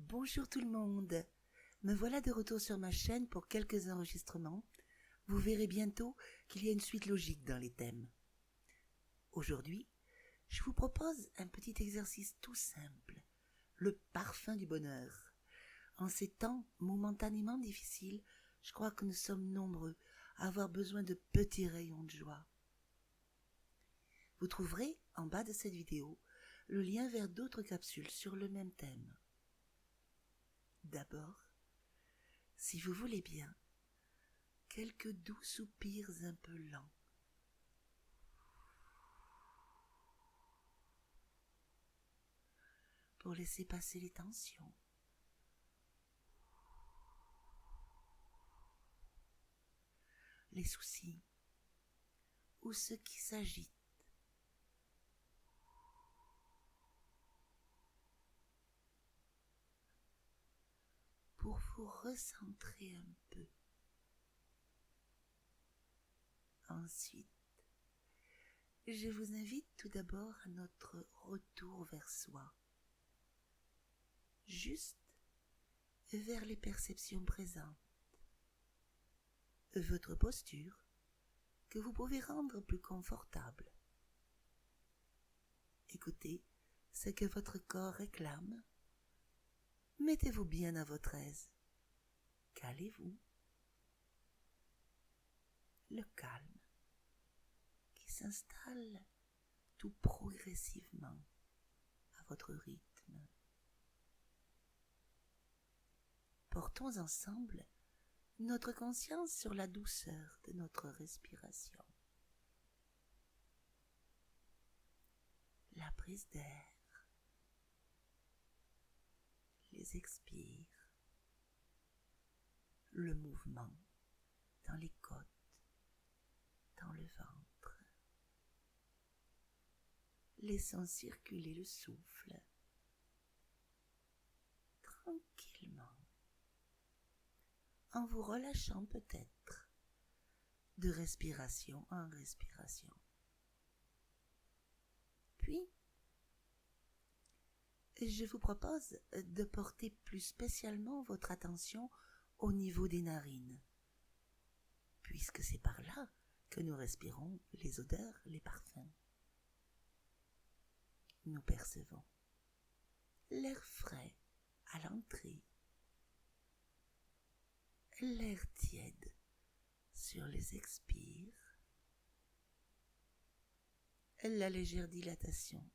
Bonjour tout le monde, me voilà de retour sur ma chaîne pour quelques enregistrements. Vous verrez bientôt qu'il y a une suite logique dans les thèmes. Aujourd'hui, je vous propose un petit exercice tout simple, le parfum du bonheur. En ces temps momentanément difficiles, je crois que nous sommes nombreux à avoir besoin de petits rayons de joie. Vous trouverez en bas de cette vidéo le lien vers d'autres capsules sur le même thème. D'abord, si vous voulez bien, quelques doux soupirs un peu lents. Pour laisser passer les tensions. Les soucis ou ce qui s'agite. Pour vous recentrer un peu. Ensuite, je vous invite tout d'abord à notre retour vers soi. Juste vers les perceptions présentes. Votre posture que vous pouvez rendre plus confortable. Écoutez ce que votre corps réclame. Mettez-vous bien à votre aise. Calez-vous. Le calme qui s'installe tout progressivement à votre rythme. Portons ensemble notre conscience sur la douceur de notre respiration. La prise d'air, les expires, le mouvement dans les côtes, dans le ventre. Laissons circuler le souffle tranquillement, en vous relâchant peut-être de respiration en respiration. Puis, je vous propose de porter plus spécialement votre attention au niveau des narines, puisque c'est par là que nous respirons les odeurs, les parfums. Nous percevons l'air frais à l'entrée, l'air tiède sur les expires, la légère dilatation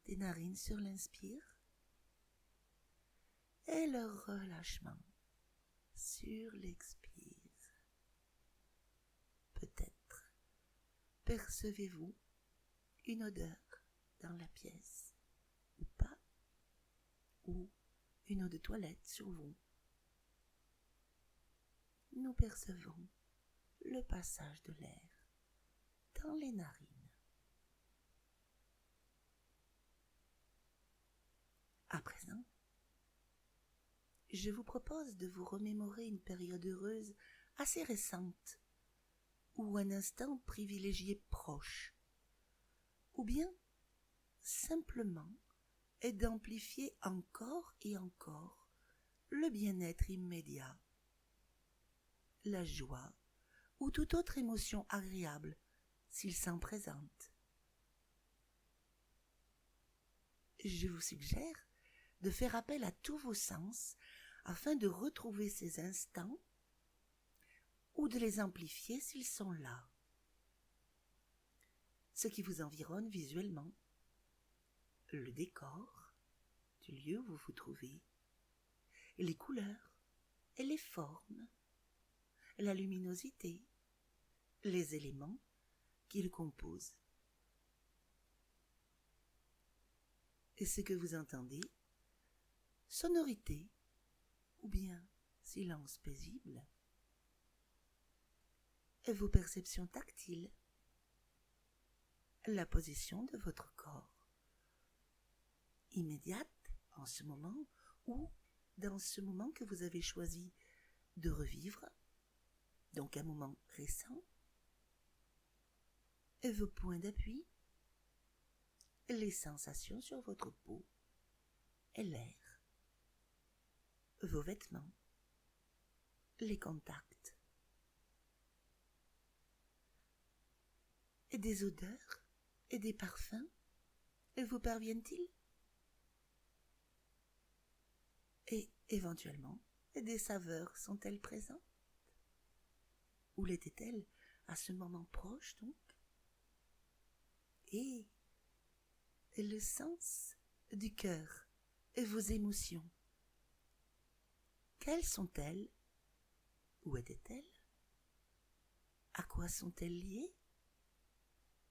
des narines sur l'inspire et le relâchement sur l'expire. Peut-être percevez-vous une odeur dans la pièce, ou pas, ou une eau de toilette sur vous. Nous percevons le passage de l'air dans les narines. À présent, je vous propose de vous remémorer une période heureuse assez récente, ou un instant privilégié proche, ou bien simplement est d'amplifier encore et encore le bien-être immédiat, la joie ou toute autre émotion agréable s'il s'en présente. Je vous suggère de faire appel à tous vos sens afin de retrouver ces instants ou de les amplifier s'ils sont là. Ce qui vous environne visuellement, le décor du lieu où vous vous trouvez, les couleurs et les formes, la luminosité, les éléments qui le composent. Et ce que vous entendez, sonorité ou bien silence paisible, et vos perceptions tactiles, la position de votre corps, immédiate en ce moment ou dans ce moment que vous avez choisi de revivre, donc un moment récent, et vos points d'appui, les sensations sur votre peau et l'air. vos vêtements, les contacts. Et des odeurs et des parfums vous parviennent-ils? Et éventuellement, des saveurs sont-elles présentes? Où l'étaient-elles à ce moment proche donc? Et le sens du cœur et vos émotions, quelles sont-elles? Où étaient-elles? À quoi sont-elles liées?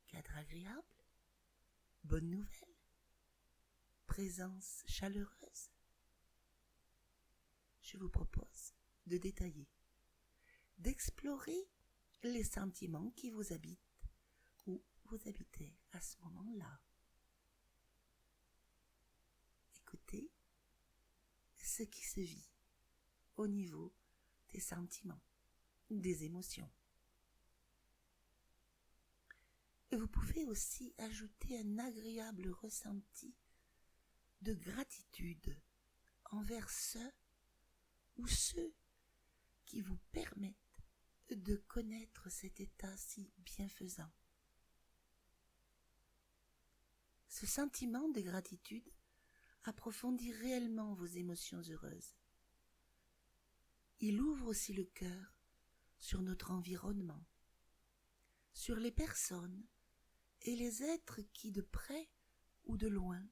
Cadre agréable? Bonne nouvelle? Présence chaleureuse? Je vous propose de détailler, d'explorer les sentiments qui vous habitent, où vous habitez à ce moment-là. Écoutez ce qui se vit au niveau des sentiments, des émotions. Vous pouvez aussi ajouter un agréable ressenti de gratitude envers ceux ou ceux qui vous permettent de connaître cet état si bienfaisant. Ce sentiment de gratitude approfondit réellement vos émotions heureuses. Il ouvre aussi le cœur sur notre environnement, sur les personnes et les êtres qui, de près ou de loin,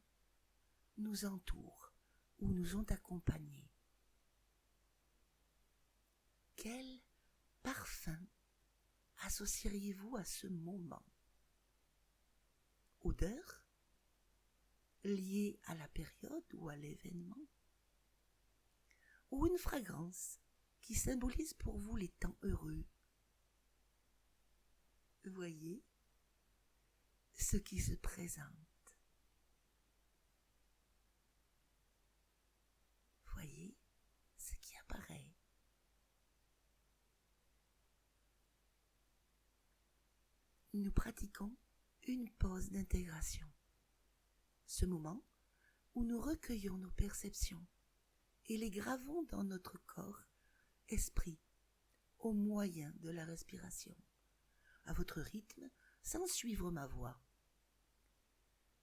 nous entourent ou nous ont accompagnés. Quel parfum associeriez-vous à ce moment? Odeur liée à la période ou à l'événement? Ou une fragrance qui symbolise pour vous les temps heureux? Voyez ce qui se présente. Voyez ce qui apparaît. Nous pratiquons une pause d'intégration. Ce moment où nous recueillons nos perceptions et les gravons dans notre corps, esprit, au moyen de la respiration, à votre rythme, sans suivre ma voix.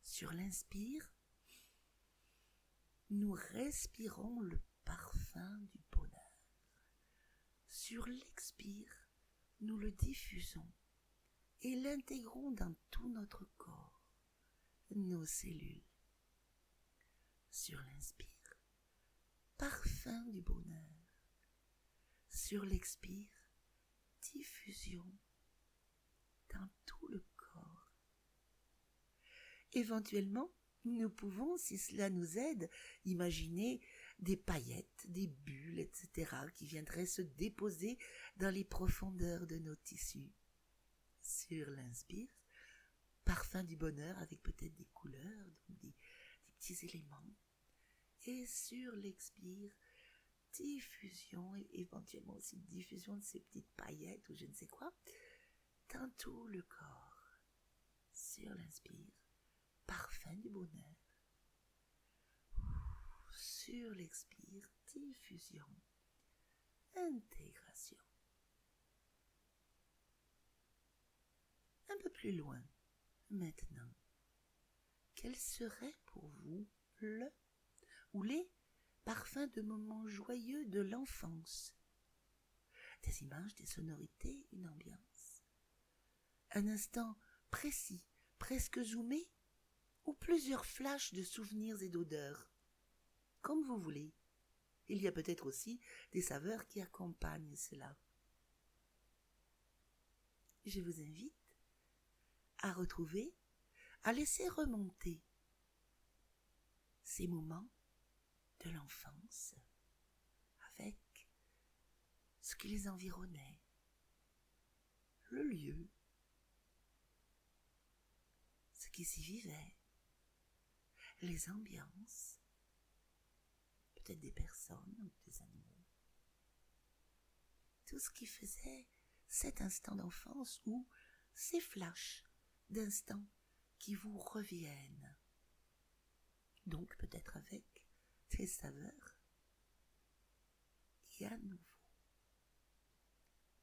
Sur l'inspire, nous respirons le parfum du bonheur. Sur l'expire, nous le diffusons et l'intégrons dans tout notre corps, nos cellules. Sur l'inspire, parfum du bonheur. Sur l'expire, diffusion dans tout le corps. Éventuellement, nous pouvons, si cela nous aide, imaginer des paillettes, des bulles, etc., qui viendraient se déposer dans les profondeurs de nos tissus. Sur l'inspire, parfum du bonheur avec peut-être des couleurs, donc des petits éléments. Et sur l'expire, diffusion, et éventuellement aussi diffusion de ces petites paillettes ou je ne sais quoi, dans tout le corps. Sur l'inspire, parfum du bonheur. Sur l'expire, diffusion, intégration. Un peu plus loin, maintenant, quel serait pour vous le ou les parfums de moments joyeux de l'enfance? Des images, des sonorités, une ambiance. Un instant précis, presque zoomé, ou plusieurs flashs de souvenirs et d'odeurs. Comme vous voulez. Il y a peut-être aussi des saveurs qui accompagnent cela. Je vous invite à retrouver, à laisser remonter ces moments de l'enfance avec ce qui les environnait, le lieu, ce qui s'y vivait, les ambiances, peut-être des personnes ou des animaux. Tout ce qui faisait cet instant d'enfance ou ces flashs d'instants qui vous reviennent. Donc peut-être avec des saveurs Et à nouveau.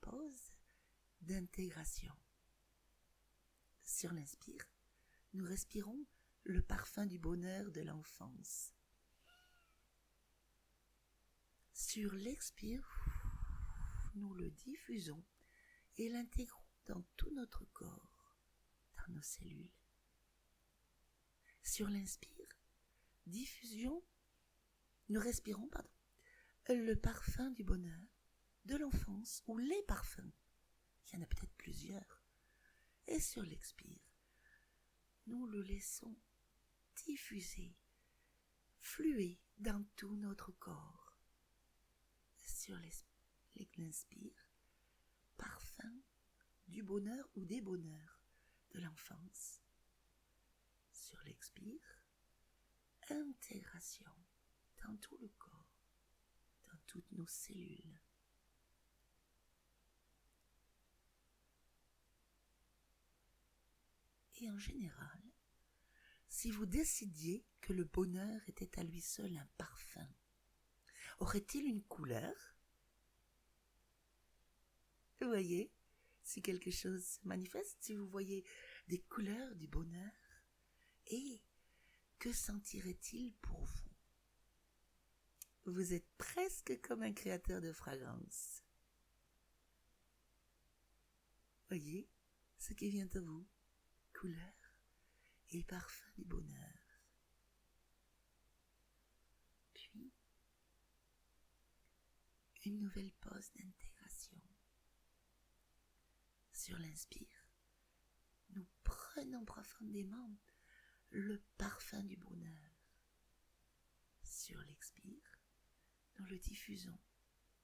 Pause d'intégration. Sur l'inspire, nous respirons le parfum du bonheur de l'enfance. Sur l'expire, nous le diffusons et l'intégrons dans tout notre corps, dans nos cellules. Sur l'inspire, nous respirons le parfum du bonheur de l'enfance ou les parfums. Il y en a peut-être plusieurs. Et sur l'expire, nous le laissons diffuser, fluer dans tout notre corps. Sur l'inspire, parfum du bonheur ou des bonheurs de l'enfance. Sur l'expire, intégration dans tout le corps, dans toutes nos cellules. Et en général, si vous décidiez que le bonheur était à lui seul un parfum, aurait-il une couleur? Vous voyez, si quelque chose se manifeste, si vous voyez des couleurs du bonheur, et que sentirait-il pour vous? Vous êtes presque comme un créateur de fragrances. Voyez ce qui vient à vous, couleur et parfum du bonheur. Puis, une nouvelle pause d'intégration. Sur l'inspire, nous prenons profondément le parfum du bonheur. Sur l'expire, nous le diffusons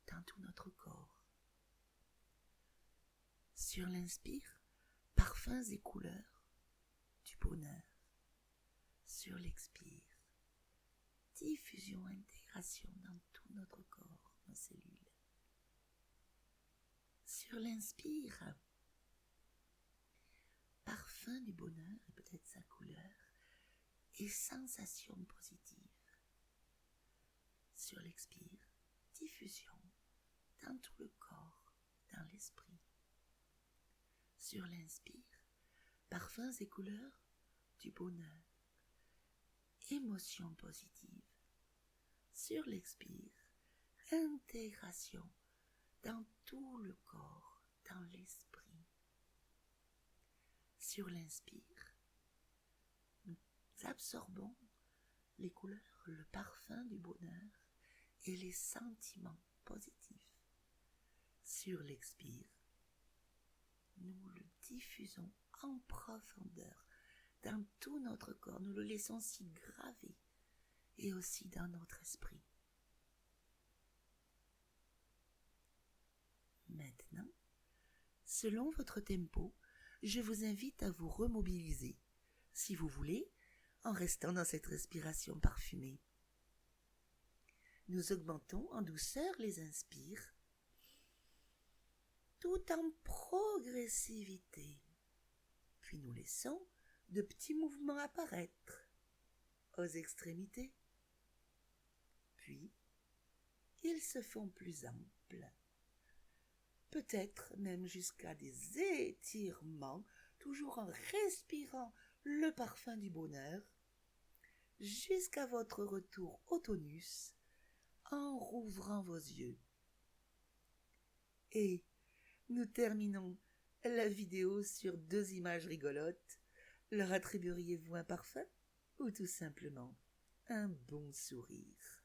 dans tout notre corps. Sur l'inspire, parfums et couleurs du bonheur. Sur l'expire, diffusion, intégration dans tout notre corps, nos cellules. Sur l'inspire, parfum du bonheur et peut-être sa couleur et sensations positives. Sur l'expire, diffusion dans tout le corps, dans l'esprit. Sur l'inspire, parfums et couleurs du bonheur, émotions positives. Sur l'expire, intégration dans tout le corps, dans l'esprit. Sur l'inspire, nous absorbons les couleurs, le parfum du bonheur et les sentiments positifs. Sur l'expire, nous le diffusons en profondeur dans tout notre corps. Nous le laissons s'y graver et aussi dans notre esprit. Maintenant, selon votre tempo, je vous invite à vous remobiliser, si vous voulez, en restant dans cette respiration parfumée. Nous augmentons en douceur les inspires, tout en progressivité. Puis nous laissons de petits mouvements apparaître aux extrémités. Puis, ils se font plus amples. Peut-être même jusqu'à des étirements, toujours en respirant le parfum du bonheur, jusqu'à votre retour au tonus, en rouvrant vos yeux. Et nous terminons la vidéo sur 2 images rigolotes. Leur attribueriez-vous un parfum ou tout simplement un bon sourire?